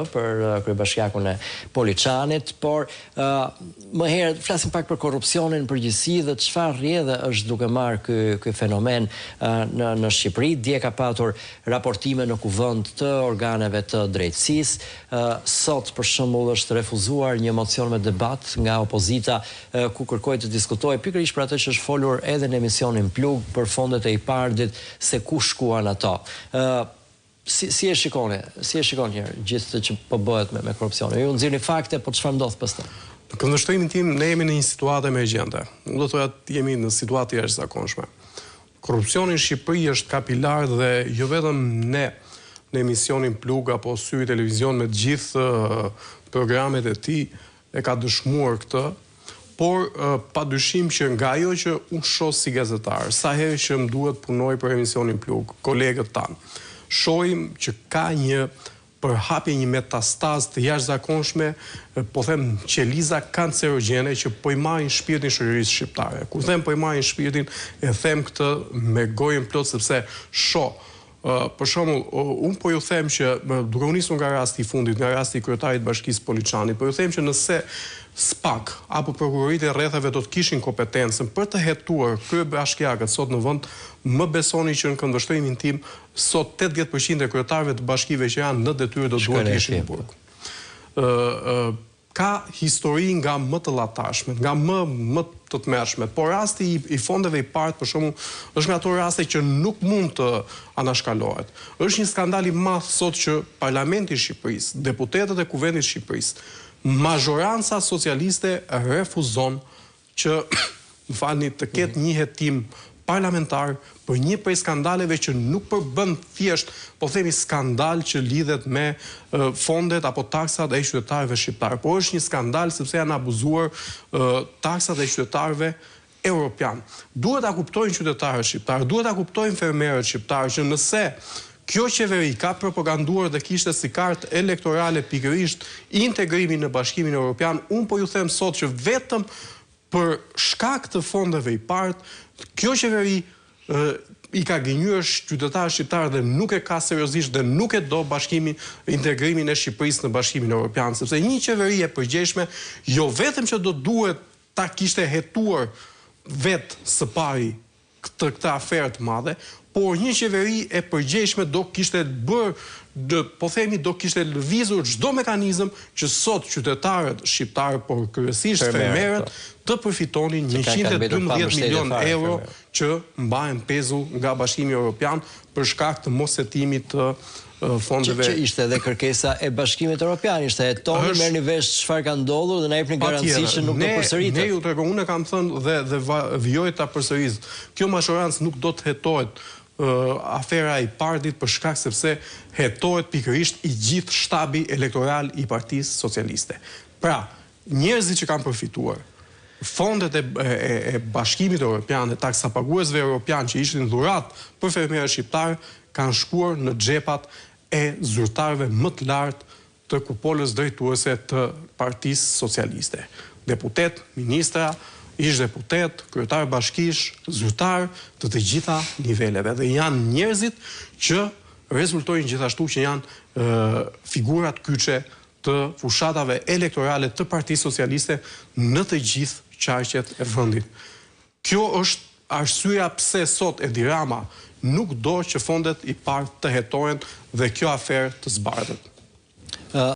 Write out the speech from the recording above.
për kryebashkiakun e Poliçanit, por më herë flasim pak për korrupsionin në përgjithësi dhe çfarë rrjedhë është duke marrë ky fenomen në Shqipëri. Dje ka patur raportime në kuvend të organeve të drejtësisë. Sot për shembull është refuzuar një mocion me debat nga opozita ku kërkoi të diskutojë pikërisht për atë që është folur edhe në emisionin Plug për fondet e IPARD-it, se ku shkuan ato. Si e shikoni gjithë që po bëhet me korrupsionin? Ju nxirrni fakte, po çfarë ndodh pastaj? Në këndvështrimin tim, ne jemi në një situatë emergjente. Unë do të thoya jemi në situatë jashtëzakonshme. Korrupsioni në Shqipëri është kapilar dhe jo vetëm ne në emisionin Plug apo Syri Televizion me të gjithë programet e tij e ka dëshmuar këtë, por padyshim që nga ajo që unë shoh si gazetar, sa herë që më duhet punoj për emisionin Plug, kolegët tanë, shohim që ka një përhapje, një metastazë të jashtëzakonshme, po them qeliza kancerogjene që po i marrin shpirtin shoqërisë shqiptare. Kur them po i marrin shpirtin, e them këtë me gojën plot sepse shoh. Për shembull, unë po ju them që duke u nisur nga rasti i fundit, nga rasti i kryetarit të Bashkisë Poliçanit, po ju them që nëse SPAK apo prokuroritë e rrethave do të kishin kompetencën për të hetuar kryebashkiakët sot në vend, më besoni që në këndvështrimin tim sot 80% e kryetarëve të bashkive që janë në detyrë do duhet të ishin në burg. Ka histori nga më të llatashmet, nga më të tmerrshmet, por rasti i fondeve IPARD për shembull është nga ato raste që nuk mund të anashkalohet. Është një skandal i madh sot që Parlamenti i Shqipërisë, deputetët e Kuvendit të Shqipërisë, mazhoranca socialiste refuzon që, më falni, të ketë një hetim parlamentar për një prej skandaleve që nuk përbën thjesht, po themi skandal që lidhet me fondet apo taksat e qytetarëve shqiptarë, por është një skandal sepse janë abuzuar taksat e qytetarëve europian. Duhet ta kuptojnë qytetarët shqiptarë, duhet ta kuptojnë fermerët shqiptarë që nëse kjo qeveri ka propaganduar dhe kishte si kartë elektorale pikërisht integrimin në Bashkimin Evropian, unë po ju them sot që vetëm për shkak të fondeve IPARD, kjo qeveri i ka gënjur qytetarët shqiptarë dhe nuk e ka seriozisht dhe nuk e do integrimin e Shqipërisë në Bashkimin Evropian, sepse një qeveri e përgjegjshme jo vetëm që do duhet ta kishte hetuar vetë së pari këtë aferë të madhe, por një qeveri e përgjegjshme do kishte po themi do kishte lëvizur çdo mekanizëm që sot qytetarët shqiptarë, por kryesisht fermerët, të përfitonin 112 milion euro që mbahen pezu nga Bashkimi Evropian për shkak të moshetimit të fondeve. Që ishte edhe kërkesa e Bashkimit Evropian, ishte hetoni, merrni vesh çfarë ka ndodhur dhe na jepni garanci që nuk do përsëritet. Ne ju tregoj, unë kam thënë dhe vijoj ta përsëris. Kjo mazhorancë nuk do të hetohet afera e IPARD-it për shkak sepse hetohet pikërisht i gjithë shtabi elektoral i Partisë Socialiste. Pra, njerëzit që kanë përfituar fondet e Bashkimit Evropian, e taksapaguesve evropian që ishin dhuratë për fermerët shqiptarë, kanë shkuar në xhepat e zyrtarëve më të lartë të kupolës drejtuese të Partisë Socialiste. Deputet, ministra, ish deputet, kryetar bashkish, zyrtar të gjitha niveleve. Dhe janë njerëzit që rezultojnë gjithashtu që janë figurat kyçe të fushatave elektorale të Partisë Socialiste në të gjithë qarqet e vendit. Kjo është arsyeja pse sot Edi Rama nuk do që fondet IPARD të hetohen dhe kjo aferë të zbardhet.